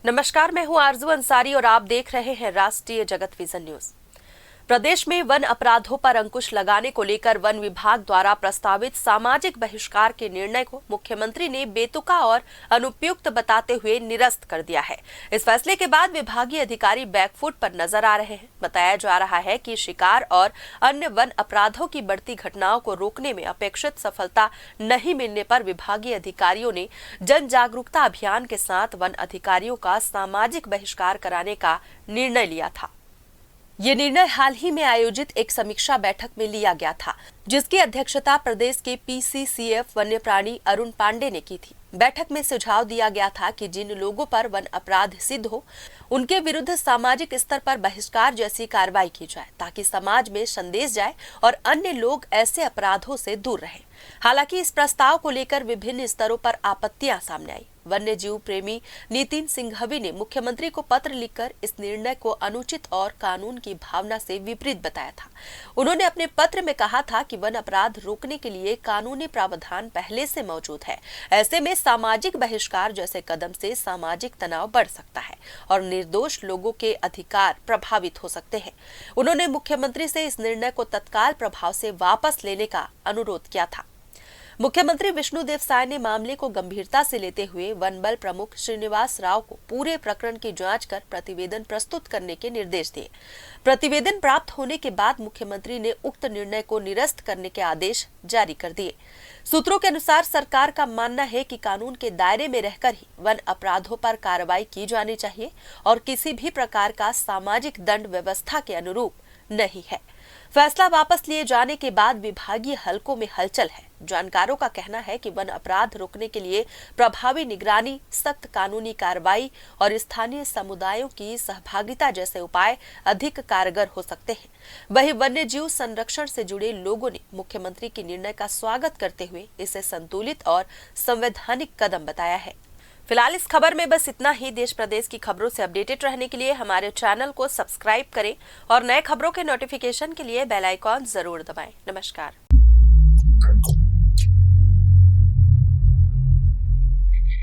नमस्कार, मैं हूं आरजू अंसारी और आप देख रहे हैं राष्ट्रीय जगत विजन न्यूज। प्रदेश में वन अपराधों पर अंकुश लगाने को लेकर वन विभाग द्वारा प्रस्तावित सामाजिक बहिष्कार के निर्णय को मुख्यमंत्री ने बेतुका और अनुपयुक्त बताते हुए निरस्त कर दिया है। इस फैसले के बाद विभागीय अधिकारी बैकफुट पर नजर आ रहे हैं। बताया जा रहा है कि शिकार और अन्य वन अपराधों की बढ़ती घटनाओं को रोकने में अपेक्षित सफलता नहीं मिलने पर विभागीय अधिकारियों ने जन जागरूकता अभियान के साथ वन अधिकारियों का सामाजिक बहिष्कार कराने का निर्णय लिया था। ये निर्णय हाल ही में आयोजित एक समीक्षा बैठक में लिया गया था, जिसकी अध्यक्षता प्रदेश के पीसीसीएफ वन्य प्राणी अरुण पांडे ने की थी। बैठक में सुझाव दिया गया था कि जिन लोगों पर वन अपराध सिद्ध हो, उनके विरुद्ध सामाजिक स्तर पर बहिष्कार जैसी कार्रवाई की जाए, ताकि समाज में संदेश जाए और अन्य लोग ऐसे अपराधों से दूर रहें। हालांकि इस प्रस्ताव को लेकर विभिन्न स्तरों पर आपत्तियां सामने आई। वन्य जीव प्रेमी नितिन सिंघवी ने मुख्यमंत्री को पत्र लिखकर इस निर्णय को अनुचित और कानून की भावना से विपरीत बताया था। उन्होंने अपने पत्र में कहा था कि वन अपराध रोकने के लिए कानूनी प्रावधान पहले से मौजूद है। ऐसे में सामाजिक बहिष्कार जैसे कदम से सामाजिक तनाव बढ़ सकता है और निर्दोष लोगों के अधिकार प्रभावित हो सकते हैं। उन्होंने मुख्यमंत्री से इस निर्णय को तत्काल प्रभाव से वापस लेने का अनुरोध किया था। मुख्यमंत्री विष्णुदेव साय ने मामले को गंभीरता से लेते हुए वन बल प्रमुख श्रीनिवास राव को पूरे प्रकरण की जांच कर प्रतिवेदन प्रस्तुत करने के निर्देश दिए। प्रतिवेदन प्राप्त होने के बाद मुख्यमंत्री ने उक्त निर्णय को निरस्त करने के आदेश जारी कर दिए। सूत्रों के अनुसार सरकार का मानना है कि कानून के दायरे में रहकर ही वन अपराधों पर कार्रवाई की जानी चाहिए और किसी भी प्रकार का सामाजिक दंड व्यवस्था के अनुरूप नहीं है। फैसला वापस लिए जाने के बाद विभागीय हलकों में हलचल है। जानकारों का कहना है कि वन अपराध रोकने के लिए प्रभावी निगरानी, सख्त कानूनी कार्रवाई और स्थानीय समुदायों की सहभागिता जैसे उपाय अधिक कारगर हो सकते हैं। वहीं वन्य जीव संरक्षण से जुड़े लोगों ने मुख्यमंत्री के निर्णय का स्वागत करते हुए इसे संतुलित और संवैधानिक कदम बताया है। फिलहाल इस खबर में बस इतना ही। देश प्रदेश की खबरों से अपडेटेड रहने के लिए हमारे चैनल को सब्सक्राइब करें और नए खबरों के नोटिफिकेशन के लिए बेल आइकॉन जरूर दबाएं। नमस्कार।